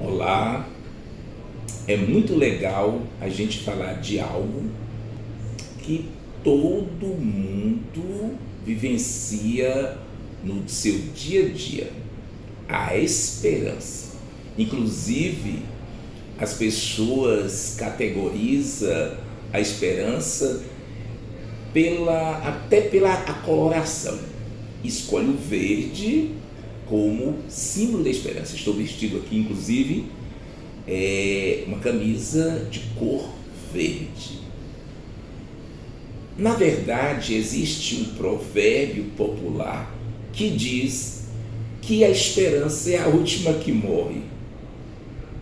Olá, é muito legal a gente falar de algo que todo mundo vivencia no seu dia a dia, a esperança. Inclusive, as pessoas categorizam a esperança até pela coloração. Escolhe o verde como símbolo da esperança. Estou vestido aqui, inclusive, uma camisa de cor verde. Na verdade, existe um provérbio popular que diz que a esperança é a última que morre.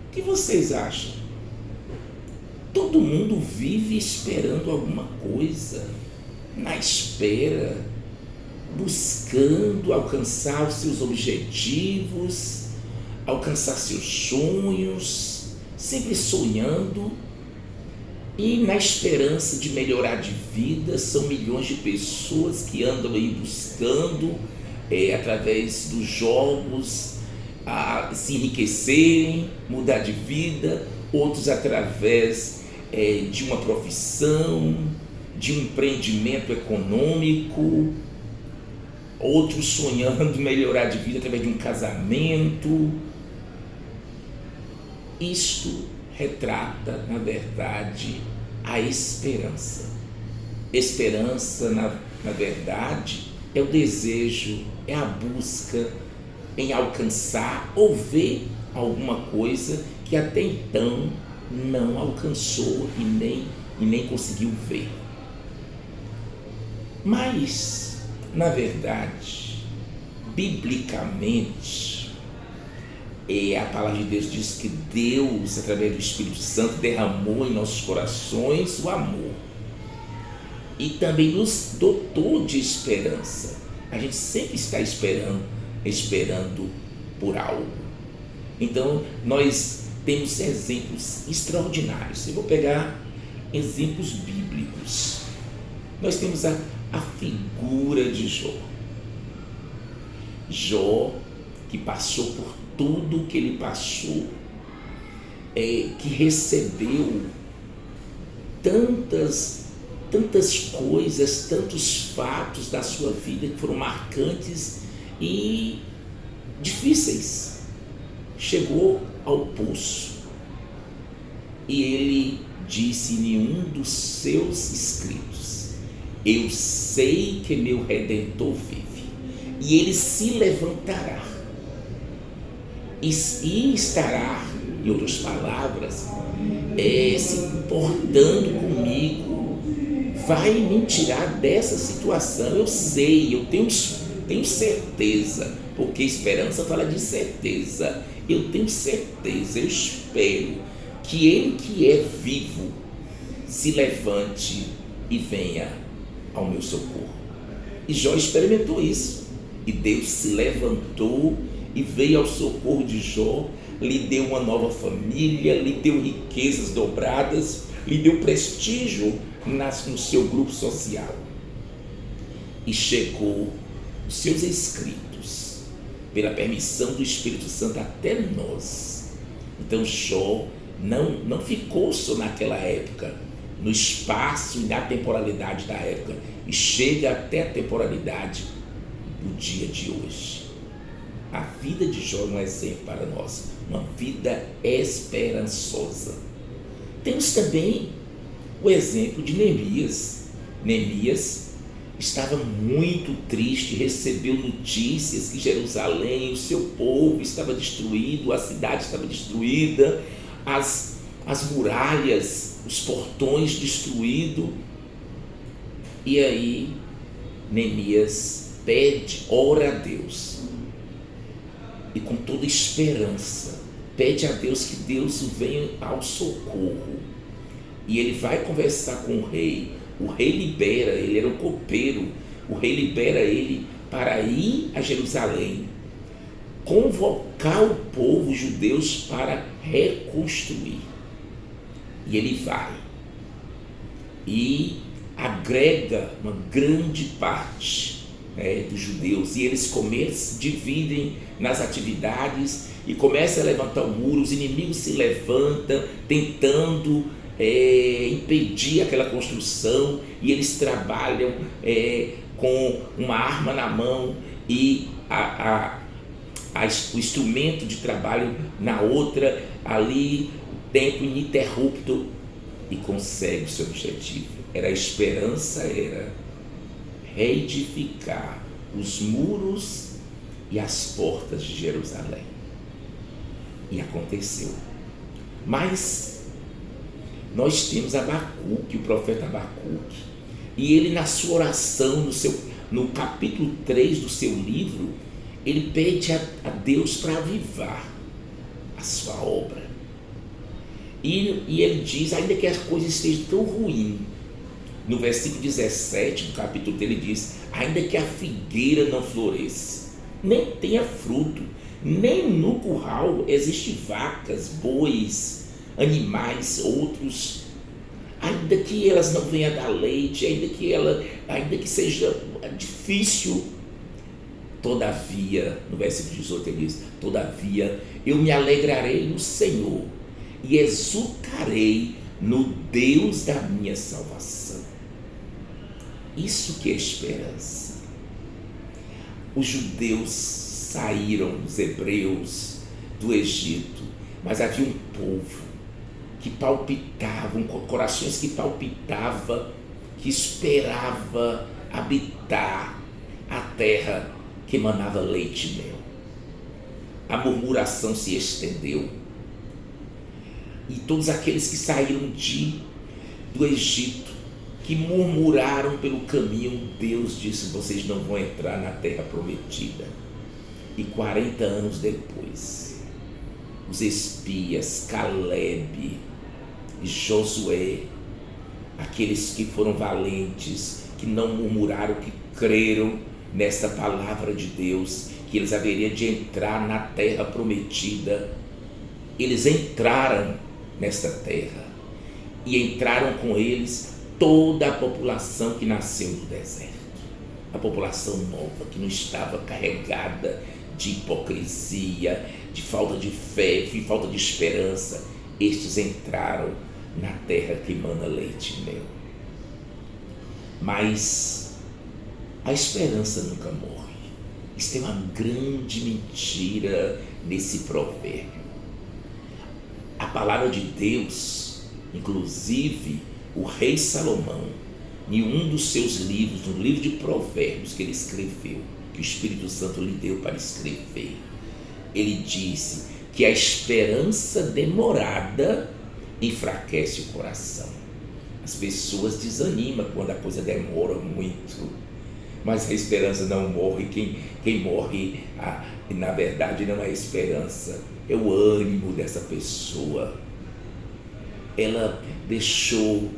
O que vocês acham? Todo mundo vive esperando alguma coisa, na espera, buscando alcançar os seus objetivos, alcançar seus sonhos, sempre sonhando e na esperança de melhorar de vida. São milhões de pessoas que andam aí buscando, através dos jogos, se enriquecerem, mudar de vida, outros através de uma profissão, de um empreendimento econômico, outros sonhando melhorar de vida através de um casamento. Isto retrata, na verdade, a esperança. Esperança, na verdade, é o desejo, é a busca em alcançar ou ver alguma coisa que até então não alcançou e nem conseguiu ver. Mas, na verdade, biblicamente, a palavra de Deus diz que Deus, através do Espírito Santo, derramou em nossos corações o amor e também nos dotou de esperança. A gente sempre está esperando por algo. Então, nós temos exemplos extraordinários. Eu vou pegar exemplos bíblicos. Nós temos a figura de Jó. Jó, que passou por tudo que ele passou, que recebeu tantas coisas, tantos fatos da sua vida que foram marcantes e difíceis. Chegou ao poço e ele disse em um dos seus escritos: eu sei que meu Redentor vive e ele se levantará e estará, em outras palavras, se importando comigo, vai me tirar dessa situação. Eu sei, eu tenho certeza, porque esperança fala de certeza. Eu tenho certeza, eu espero que ele que é vivo se levante e venha ao meu socorro. E Jó experimentou isso, e Deus se levantou e veio ao socorro de Jó, lhe deu uma nova família, lhe deu riquezas dobradas, lhe deu prestígio no seu grupo social. E chegou os seus escritos, pela permissão do Espírito Santo, até nós. Então Jó não ficou só naquela época, no espaço e na temporalidade da época, e chega até a temporalidade do dia de hoje. A vida de Jó é um exemplo para nós, uma vida esperançosa. Temos também o exemplo de Neemias. Neemias estava muito triste, recebeu notícias que Jerusalém, o seu povo estava destruído, a cidade estava destruída, as muralhas, os portões destruídos. E aí Neemias ora a Deus, e com toda esperança pede a Deus que Deus venha ao socorro. E ele vai conversar com o rei libera ele, era um copeiro, o rei libera ele para ir a Jerusalém, convocar o povo judeus para reconstruir. E ele vai e agrega uma grande parte dos judeus, e eles dividem nas atividades e começam a levantar o muro. Os inimigos se levantam tentando impedir aquela construção, e eles trabalham com uma arma na mão e o instrumento de trabalho na outra, ali, tempo ininterrupto, e consegue o seu objetivo. A esperança era reedificar os muros e as portas de Jerusalém. E aconteceu. Mas nós temos Abacuque, o profeta Abacuque, e ele, na sua oração, no capítulo 3 do seu livro, ele pede a Deus para avivar a sua obra. E ele diz, ainda que as coisas estejam tão ruins, no versículo 17 do capítulo 3, ele diz: ainda que a figueira não floresça, nem tenha fruto, nem no curral existe vacas, bois, animais, outros, ainda que elas não venham dar leite, ainda que seja difícil, todavia, no versículo 18 ele diz: todavia eu me alegrarei no Senhor e exultarei no Deus da minha salvação. Isso que é esperança. Os judeus saíram, os hebreus, do Egito, mas havia um povo que palpitava, corações que palpitavam, que esperava habitar a terra que emanava leite e mel. A murmuração se estendeu, e todos aqueles que saíram do Egito, que murmuraram pelo caminho, Deus disse: vocês não vão entrar na terra prometida. E 40 anos depois, os espias Caleb e Josué, aqueles que foram valentes, que não murmuraram, que creram nesta palavra de Deus, que eles haveriam de entrar na terra prometida, eles entraram nesta terra, e entraram com eles toda a população que nasceu no deserto, a população nova, que não estava carregada de hipocrisia, de falta de fé, de falta de esperança. Estes entraram na terra que emana leite e mel. Mas a esperança nunca morre. Isso é uma grande mentira nesse provérbio. A palavra de Deus, inclusive o rei Salomão, em um dos seus livros, no livro de Provérbios que ele escreveu, que o Espírito Santo lhe deu para escrever, ele disse que a esperança demorada enfraquece o coração. As pessoas desanimam quando a coisa demora muito, mas a esperança não morre. Quem morre, na verdade, não é a esperança, é o ânimo dessa pessoa. Ela deixou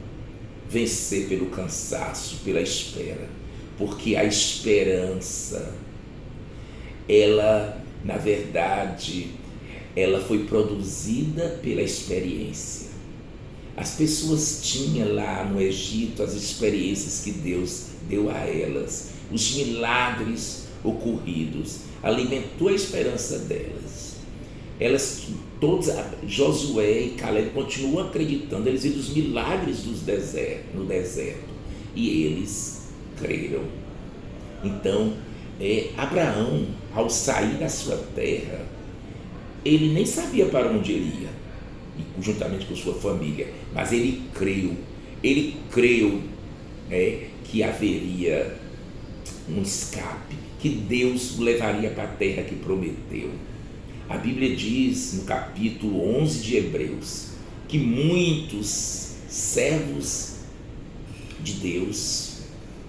vencer pelo cansaço, pela espera, porque a esperança, ela, na verdade, ela foi produzida pela experiência. As pessoas tinham lá no Egito as experiências que Deus deu a elas, os milagres ocorridos, alimentou a esperança delas. Elas todos, Josué e Caleb, continuam acreditando, eles viram os milagres no deserto, e eles creram. Então, Abraão, ao sair da sua terra, ele nem sabia para onde ele ia, juntamente com sua família, mas ele creu que haveria um escape, que Deus o levaria para a terra que prometeu. A Bíblia diz no capítulo 11 de Hebreus que muitos servos de Deus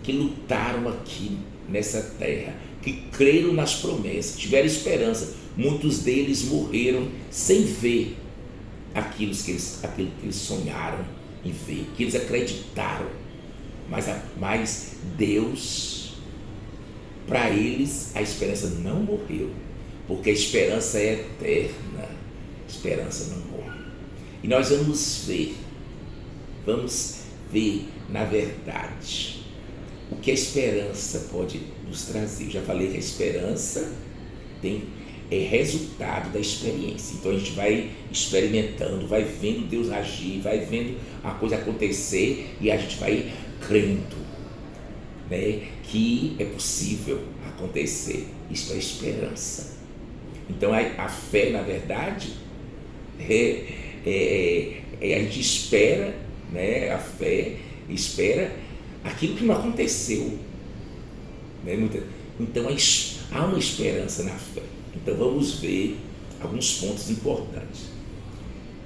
que lutaram aqui nessa terra, que creram nas promessas, tiveram esperança, muitos deles morreram sem ver aquilo que eles sonharam em ver, que eles acreditaram, mas Deus, para eles, a esperança não morreu, porque a esperança é eterna, a esperança não morre. E nós vamos ver, na verdade, o que a esperança pode nos trazer. Eu já falei que a esperança é resultado da experiência. Então a gente vai experimentando, vai vendo Deus agir, vai vendo a coisa acontecer e a gente vai crendo, né, que é possível acontecer. Isso é esperança. Então a fé, na verdade, a gente espera, né, a fé espera aquilo que não aconteceu, né? Então há uma esperança na fé. Então vamos ver alguns pontos importantes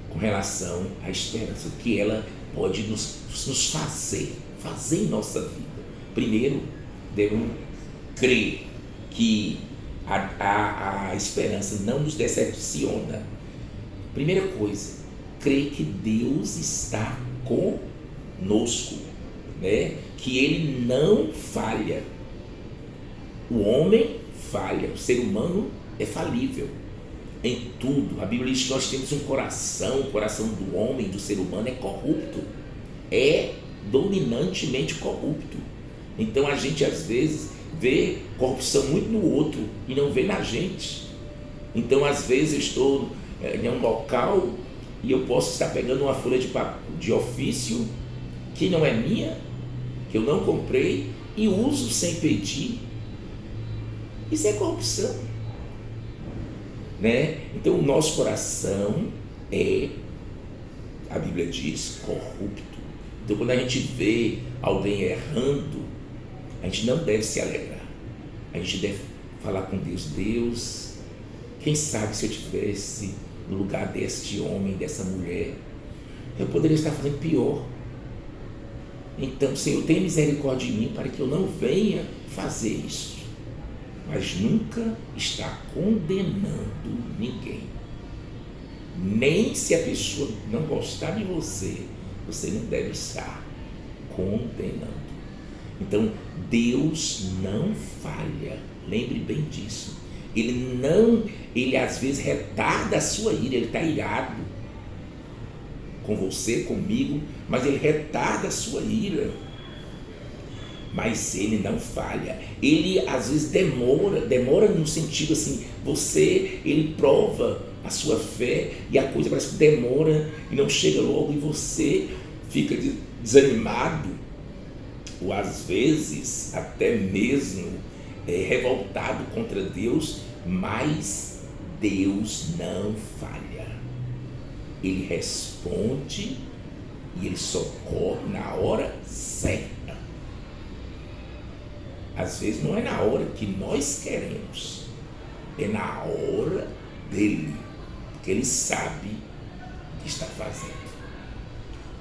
com relação à esperança, o que ela pode nos fazer em nossa vida. Primeiro, devemos crer que a esperança não nos decepciona. Primeira coisa, crer que Deus está conosco, né? Que Ele não falha. O homem falha, o ser humano é falível em tudo. A Bíblia diz que nós temos um coração, o coração do homem, do ser humano é corrupto, é dominantemente corrupto. Então a gente às vezes vê corrupção muito no outro e não vê na gente. Então às vezes eu estou em um local e eu posso estar pegando uma folha de ofício que não é minha, que eu não comprei e uso sem pedir. Isso é corrupção, né? Então o nosso coração é, a Bíblia diz, corrupto. Então quando a gente vê alguém errando, a gente não deve se alegrar. A gente deve falar com Deus: Deus, quem sabe se eu estivesse no lugar deste homem, dessa mulher, eu poderia estar fazendo pior. Então, Senhor, tenha misericórdia de mim para que eu não venha fazer isso. Mas nunca está condenando ninguém. Nem se a pessoa não gostar de você, você não deve estar condenando. Então, Deus não falha. Lembre bem disso. Ele às vezes retarda a sua ira, ele está irado com você, comigo, mas ele retarda a sua ira. Mas ele não falha. Ele às vezes demora no sentido assim, ele prova a sua fé e a coisa parece que demora e não chega logo e você fica desanimado, ou às vezes até mesmo revoltado contra Deus, mas Deus não falha. Ele responde e ele socorre na hora certa. Às vezes não é na hora que nós queremos, é na hora dele, porque ele sabe o que está fazendo.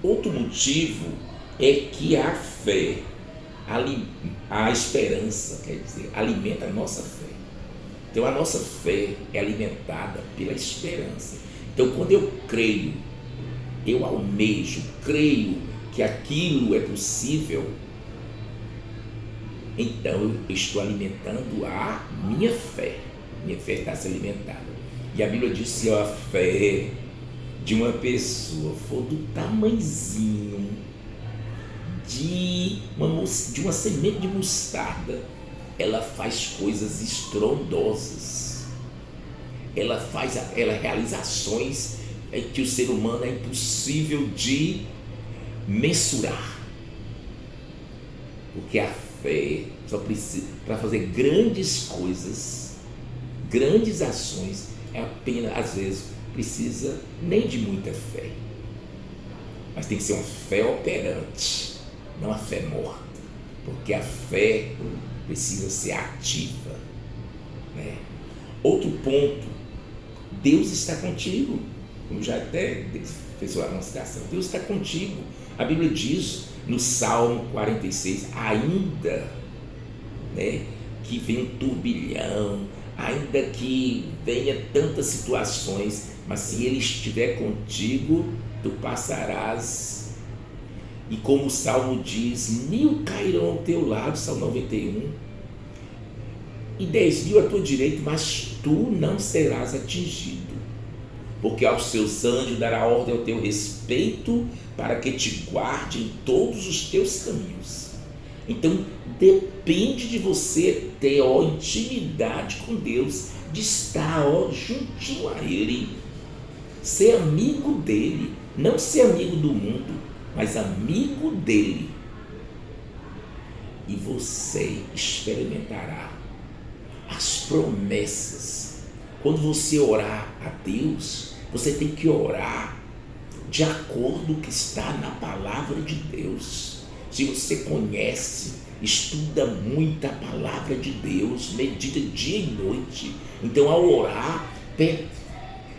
Outro motivo é que a fé, a esperança, quer dizer, alimenta a nossa fé. Então a nossa fé é alimentada pela esperança. Então quando eu creio, eu almejo, creio que aquilo é possível, então eu estou alimentando a minha fé. Minha fé está se alimentada. E a Bíblia diz: se a fé de uma pessoa for do tamanhozinho de uma semente de mostarda, ela faz coisas estrondosas. Ela realiza ações que o ser humano é impossível de mensurar. Porque a fé só precisa, para fazer grandes coisas, grandes ações, é apenas, às vezes, precisa nem de muita fé. Mas tem que ser uma fé operante, não a fé morta. Porque a fé precisa ser ativa, né? Outro ponto, Deus está contigo. Como já até fez uma citação, Deus está contigo. A Bíblia diz no Salmo 46, ainda, né, que venha um turbilhão, ainda que venha tantas situações, mas se Ele estiver contigo, tu passarás. E como o Salmo diz, 1000 cairão ao teu lado, Salmo 91, e 10.000 à tua direita, mas tu não serás atingido, porque aos seus anjos dará ordem ao teu respeito, para que te guarde em todos os teus caminhos. Então depende de você ter intimidade com Deus, de estar juntinho a Ele, ser amigo dele, não ser amigo do mundo, mas amigo dele. E você experimentará as promessas. Quando você orar a Deus, você tem que orar de acordo com o que está na palavra de Deus. Se você conhece, estuda muito a palavra de Deus, medita dia e noite, então ao orar,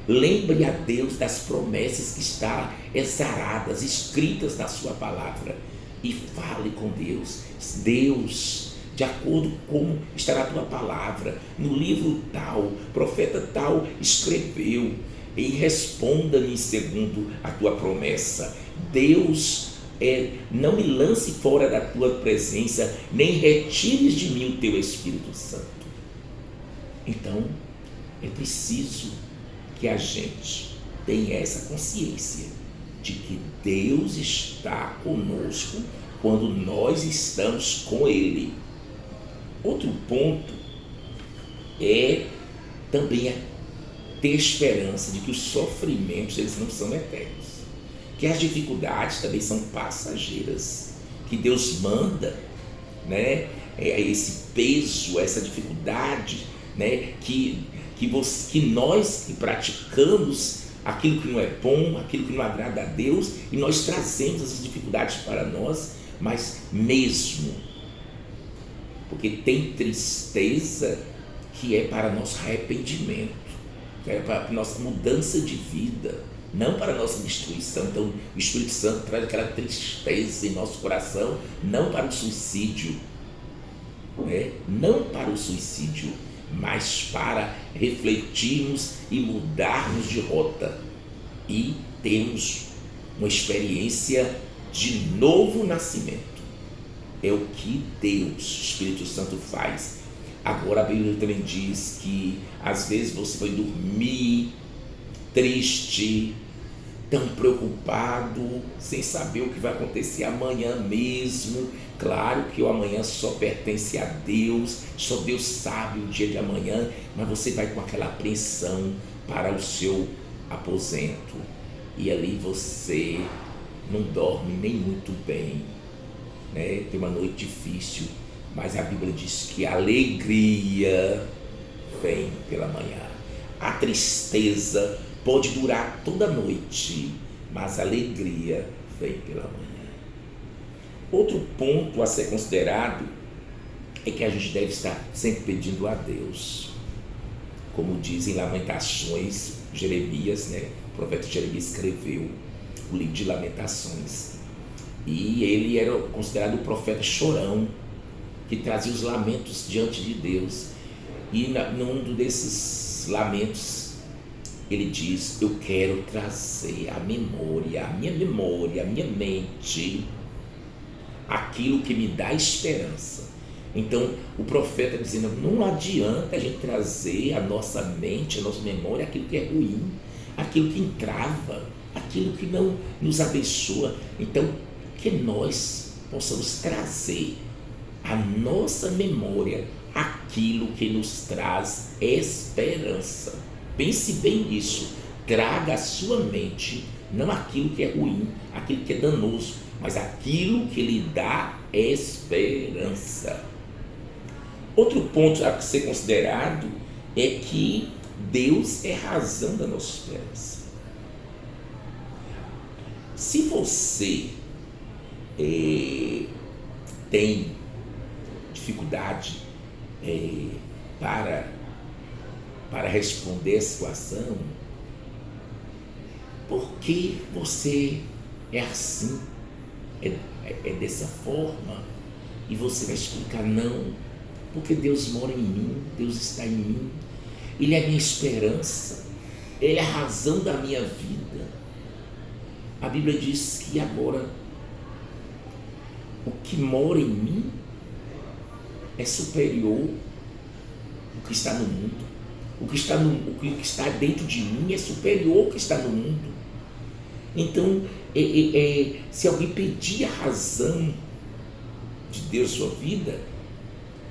lembre a Deus das promessas que estão exaradas, escritas na sua palavra, e fale com Deus. Deus, de acordo com como está na tua palavra, no livro tal, profeta tal escreveu, e responda-me segundo a tua promessa. Deus, não me lance fora da tua presença, nem retires de mim o teu Espírito Santo. Então, é preciso que a gente tenha essa consciência de que Deus está conosco quando nós estamos com Ele. Outro ponto é também ter esperança de que os sofrimentos, eles não são eternos, que as dificuldades também são passageiras, que Deus manda, né, esse peso, essa dificuldade, né, que nós que praticamos aquilo que não é bom, aquilo que não agrada a Deus, e nós trazemos essas dificuldades para nós, mas mesmo, porque tem tristeza que é para nosso arrependimento, que é para nossa mudança de vida, não para nossa destruição. Então o Espírito Santo traz aquela tristeza em nosso coração, não para o suicídio, não para o suicídio, mas para refletirmos e mudarmos de rota e termos uma experiência de novo nascimento. É o que Deus, o Espírito Santo, faz. Agora a Bíblia também diz que às vezes você vai dormir triste, tão preocupado, sem saber o que vai acontecer amanhã mesmo. Claro que o amanhã só pertence a Deus, só Deus sabe o dia de amanhã, mas você vai com aquela apreensão para o seu aposento, e ali você não dorme nem muito bem, né? Tem uma noite difícil, mas a Bíblia diz que a alegria vem pela manhã. A tristeza pode durar toda a noite, mas a alegria vem pela manhã. Outro ponto a ser considerado é que a gente deve estar sempre pedindo a Deus. Como diz em Lamentações, Jeremias, né? O profeta Jeremias escreveu o livro de Lamentações. E ele era considerado o profeta chorão, que trazia os lamentos diante de Deus. E num desses lamentos, ele diz: eu quero trazer à memória, a minha mente, aquilo que me dá esperança. Então o profeta dizendo: não adianta a gente trazer à nossa mente, à nossa memória, aquilo que é ruim, aquilo que entrava, aquilo que não nos abençoa. Então que nós possamos trazer à nossa memória aquilo que nos traz esperança. Pense bem nisso. Traga à sua mente não aquilo que é ruim, aquilo que é danoso, mas aquilo que lhe dá esperança. Outro ponto a ser considerado é que Deus é a razão da nossa esperança. Se você tem dificuldade para responder a situação, por que você é assim, é dessa forma, e você vai explicar: não, porque Deus mora em mim, Deus está em mim, Ele é a minha esperança, Ele é a razão da minha vida. A Bíblia diz que agora o que mora em mim é superior ao que está no mundo. O que está dentro de mim é superior ao que está no mundo. Então, se alguém pedir a razão de Deus na sua vida,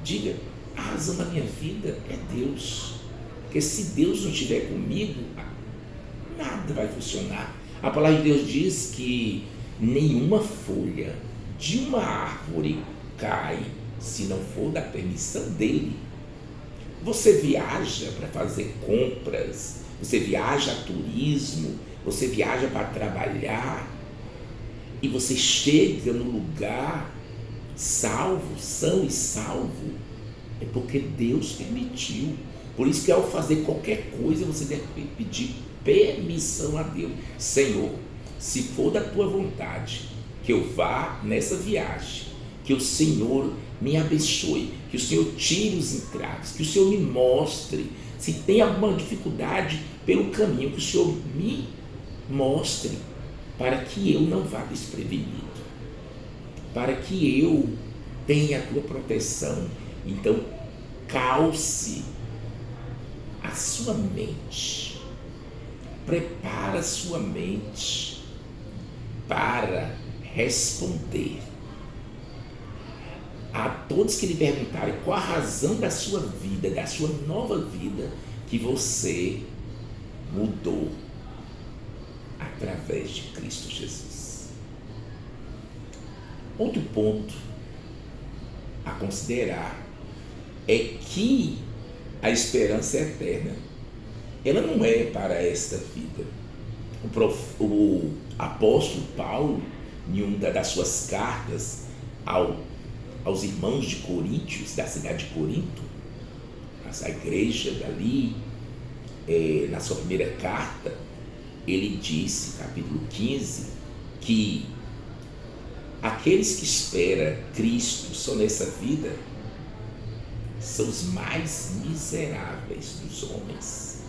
diga: a razão da minha vida é Deus. Porque se Deus não estiver comigo, nada vai funcionar. A palavra de Deus diz que nenhuma folha de uma árvore cai se não for da permissão dele. Você viaja para fazer compras, você viaja a turismo, você viaja para trabalhar e você chega no lugar salvo, são e salvo, é porque Deus permitiu. Por isso que ao fazer qualquer coisa você deve pedir permissão a Deus. Senhor, se for da tua vontade que eu vá nessa viagem, que o Senhor me abençoe, que o Senhor tire os entraves, que o Senhor me mostre se tem alguma dificuldade pelo caminho, que o Senhor me mostre, para que eu não vá desprevenido, para que eu tenha a tua proteção. Então, calce a sua mente, prepara a sua mente para responder a todos que lhe perguntarem qual a razão da sua vida, da sua nova vida, que você mudou através de Cristo Jesus. Outro ponto a considerar é que a esperança é eterna. Ela não é para esta vida. O apóstolo Paulo, em uma das suas cartas aos irmãos de Coríntios, da cidade de Corinto, essa igreja dali, na sua primeira carta, ele disse, capítulo 15, que aqueles que esperam Cristo só nessa vida são os mais miseráveis dos homens,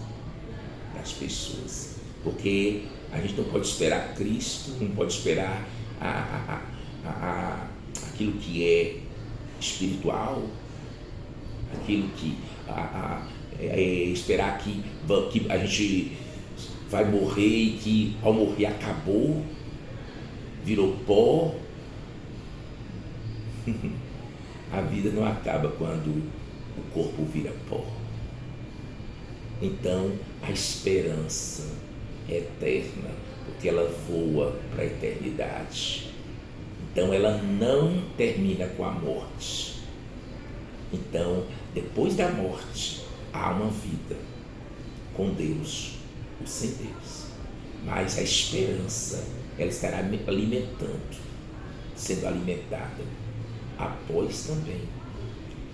das pessoas, porque a gente não pode esperar Cristo, não pode esperar aquilo que é espiritual, aquilo que esperar que a gente vai morrer e que ao morrer acabou, virou pó. A vida não acaba quando o corpo vira pó. Então a esperança é eterna, porque ela voa para a eternidade. Então ela não termina com a morte. Então, depois da morte, há uma vida com Deus ou sem Deus. Mas a esperança, ela estará alimentando, sendo alimentada após também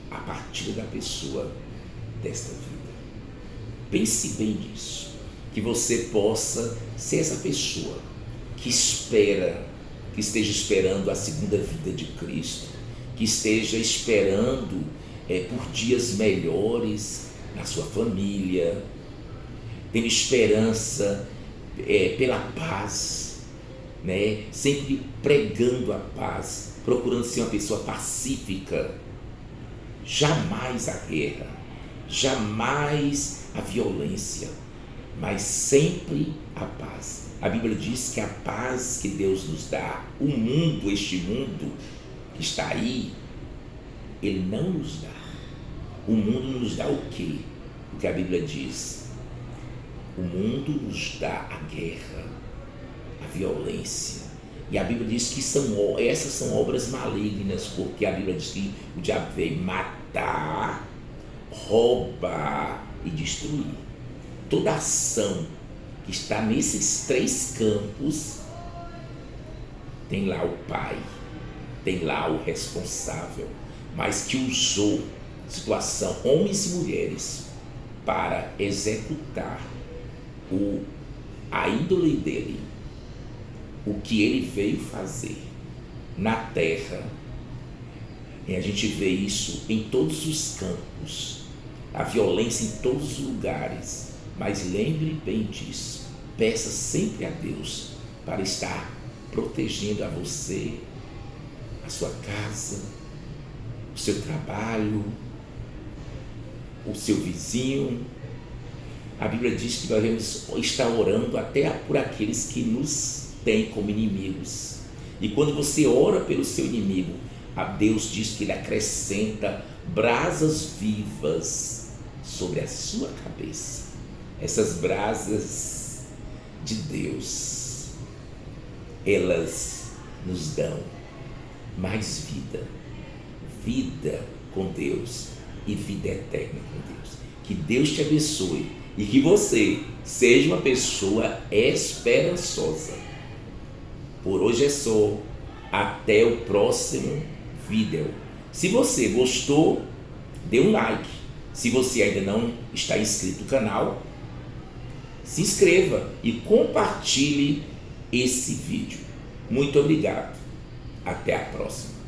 a partida da pessoa desta vida. Pense bem nisso, que você possa ser essa pessoa que espera, que esteja esperando a segunda vida de Cristo, que esteja esperando por dias melhores na sua família, tendo esperança pela paz, né? Sempre pregando a paz, procurando ser uma pessoa pacífica, jamais a guerra, jamais a violência, mas sempre a paz. A Bíblia diz que a paz que Deus nos dá, este mundo que está aí, Ele não nos dá. O mundo nos dá o quê? O que a Bíblia diz? O mundo nos dá a guerra, a violência. E a Bíblia diz que essas são obras malignas, porque a Bíblia diz que o diabo veio matar, roubar e destruir. Toda ação que está nesses três campos, tem lá o pai, tem lá o responsável, mas que usou situação, homens e mulheres, para executar a índole dele, o que ele veio fazer na terra. E a gente vê isso em todos os campos, a violência em todos os lugares, mas lembre bem disso, peça sempre a Deus para estar protegendo a você, a sua casa, o seu trabalho, o seu vizinho. A Bíblia diz que nós devemos estar orando até por aqueles que nos têm como inimigos. E quando você ora pelo seu inimigo, A Deus diz que Ele acrescenta brasas vivas sobre a sua cabeça. Essas brasas de Deus, elas nos dão mais vida, vida com Deus e vida eterna com Deus. Que Deus te abençoe e que você seja uma pessoa esperançosa. Por hoje é só. Até o próximo vídeo. Se você gostou, dê um like. Se você ainda não está inscrito no canal, se inscreva e compartilhe esse vídeo. Muito obrigado. Até a próxima.